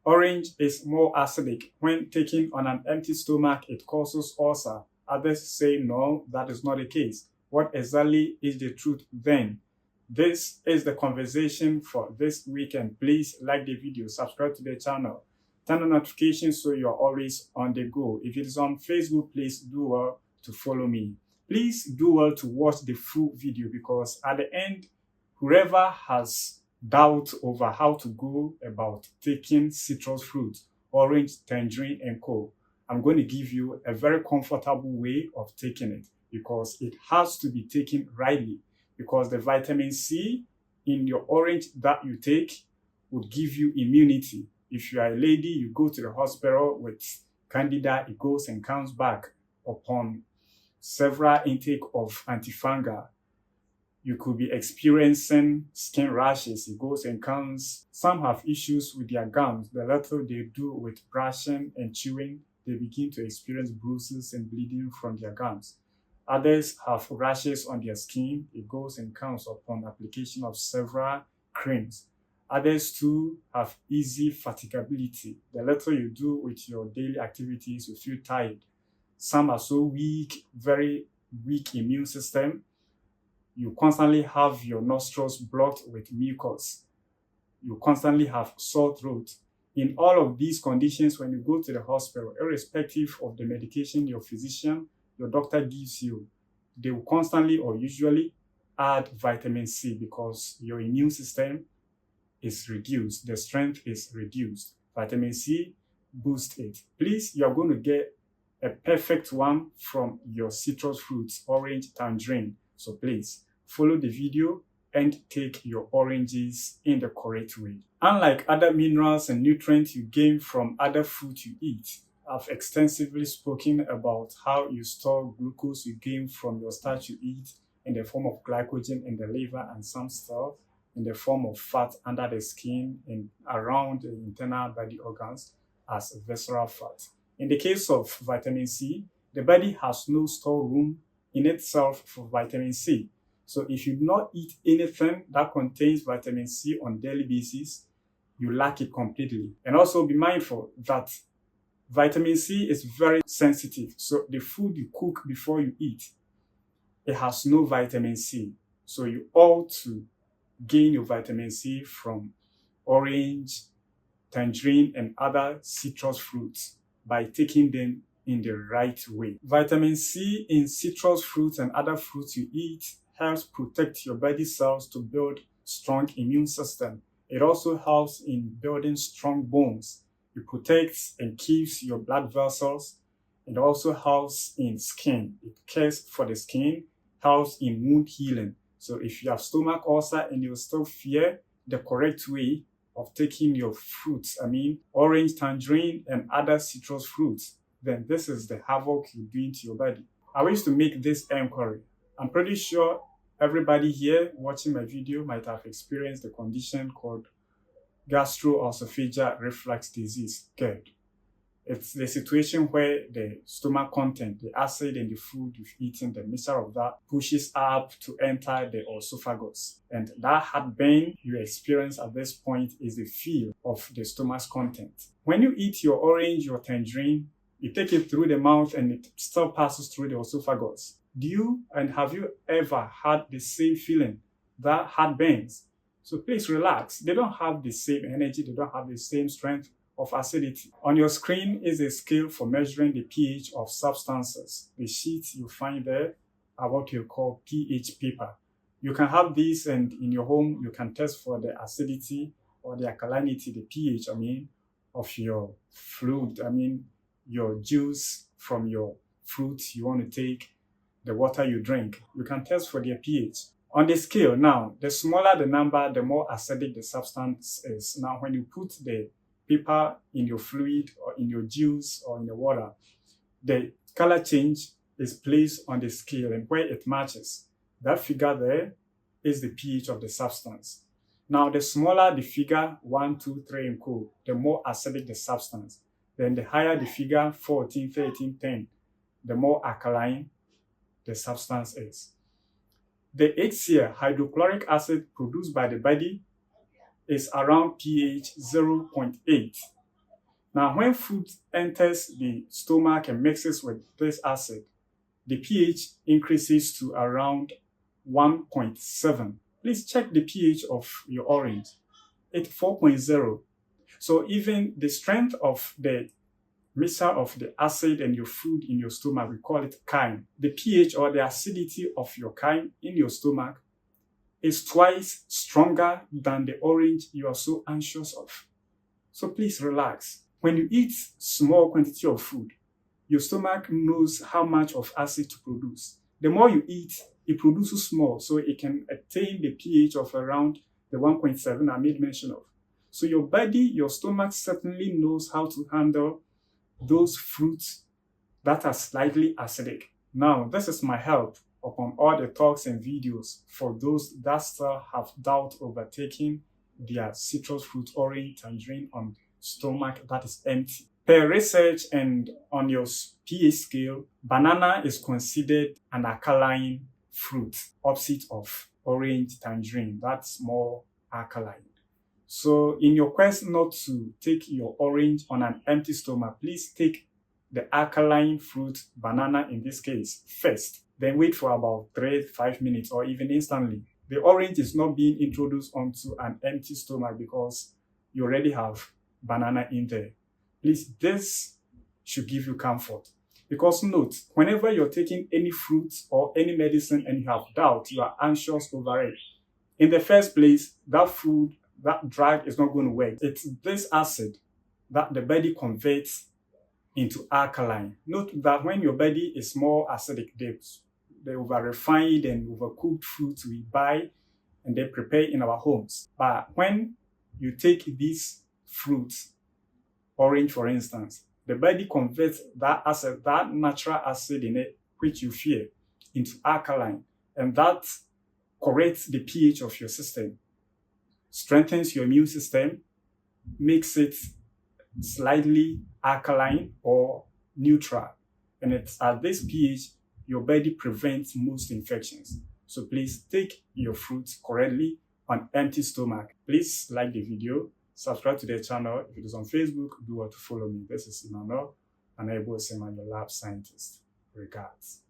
Orange is more acidic. When taken on an empty stomach, it causes ulcer. Others say no, that is not the case. What exactly is the truth then? This is the conversation for this weekend. Please like the video, subscribe to the channel, turn on notifications so you're always on the go. If it is on Facebook, please do well to follow me. Please do well to watch the full video, because at the end, whoever has doubt over how to go about taking citrus fruits, orange, tangerine, and co, I'm going to give you a very comfortable way of taking it, because it has to be taken rightly, because the vitamin C in your orange that you take would give you immunity. If you are a lady, you go to the hospital with candida, it goes and comes back upon several intake of antifungal. You could be experiencing skin rashes, it goes and comes. Some have issues with their gums. The little they do with brushing and chewing, they begin to experience bruises and bleeding from their gums. Others have rashes on their skin. It goes and comes upon application of several creams. Others too have easy fatigability. The little you do with your daily activities, you feel tired. Some are so weak, very weak immune system. You constantly have your nostrils blocked with mucus. You constantly have sore throat. In all of these conditions, when you go to the hospital, irrespective of the medication your physician, your doctor gives you, they will constantly or usually add vitamin C, because your immune system is reduced. The strength is reduced. Vitamin C boosts it. Please, you are going to get a perfect one from your citrus fruits, orange, tangerine. So please follow the video and take your oranges in the correct way. Unlike other minerals and nutrients you gain from other food you eat, I've extensively spoken about how you store glucose you gain from your starch you eat in the form of glycogen in the liver, and some stuff in the form of fat under the skin and around the internal body organs as visceral fat. In the case of vitamin C, the body has no storeroom in itself for vitamin C. So if you do not eat anything that contains vitamin C on a daily basis, you lack it completely. And also be mindful that vitamin C is very sensitive. So the food you cook before you eat, it has no vitamin C. So you ought to gain your vitamin C from orange, tangerine, and other citrus fruits by taking them in the right way. Vitamin C in citrus fruits and other fruits you eat helps protect your body cells to build strong immune system. It also helps in building strong bones. It protects and keeps your blood vessels. It also helps in skin. It cares for the skin, helps in wound healing. So if you have stomach ulcer and you still fear the correct way of taking your fruits, orange, tangerine, and other citrus fruits, then this is the havoc you're doing to your body. I wish to make this inquiry. I'm pretty sure everybody here watching my video might have experienced a condition called gastroesophageal reflux disease, GERD. It's the situation where the stomach content, the acid in the food you've eaten, the mixture of that pushes up to enter the esophagus. And that heartburn you experience at this point is the feel of the stomach's content. When you eat your orange, your tangerine, you take it through the mouth and it still passes through the esophagus. Have you ever had the same feeling, that heartburns? So please relax. They don't have the same energy, they don't have the same strength of acidity. On your screen is a scale for measuring the pH of substances. The sheets you find there are what you call pH paper. You can have these, and in your home you can test for the acidity or the alkalinity, the pH of your fluid, your juice from your fruit you want to take, the water you drink. You can test for their pH. On the scale now, the smaller the number, the more acidic the substance is. Now when you put the paper in your fluid or in your juice or in the water, the color change is placed on the scale, and where it matches, that figure there is the pH of the substance. Now the smaller the figure, 1, 2, 3 and co, the more acidic the substance. Then the higher the figure, 14, 13, 10, the more alkaline the substance is. The HCl, hydrochloric acid produced by the body, is around pH 0.8. Now, when food enters the stomach and mixes with this acid, the pH increases to around 1.7. Please check the pH of your orange. It's 4.0. So even the strength of the mixture of the acid and your food in your stomach, we call it chyme. The pH or the acidity of your chyme in your stomach is twice stronger than the orange you are so anxious of. So please relax. When you eat small quantity of food, your stomach knows how much of acid to produce. The more you eat, it produces more, so it can attain the pH of around the 1.7 I made mention of. So your body, your stomach certainly knows how to handle those fruits that are slightly acidic. Now, this is my help upon all the talks and videos for those that still have doubt overtaking their citrus fruit, orange, tangerine on stomach that is empty. Per research and on your pH scale, banana is considered an alkaline fruit, opposite of orange, tangerine. That's more alkaline. So in your quest not to take your orange on an empty stomach, please take the alkaline fruit, banana in this case, first. Then wait for about 3-5 minutes or even instantly. The orange is not being introduced onto an empty stomach because you already have banana in there. Please, this should give you comfort. Because note, whenever you're taking any fruit or any medicine and you have doubt, you are anxious over it. In the first place, that food, that drug is not going to work. It's this acid that the body converts into alkaline. Note that when your body is more acidic, the over-refined and overcooked fruits we buy and they prepare in our homes. But when you take these fruits, orange for instance, the body converts that acid, that natural acid in it, which you fear, into alkaline. And that corrects the pH of your system, strengthens your immune system, makes it slightly alkaline or neutral. And it's at this pH your body prevents most infections. So please take your fruits correctly on empty stomach. Please like the video, subscribe to the channel. If it is on Facebook, do what to follow me. This is Emmanuel, an able your lab scientist. Regards.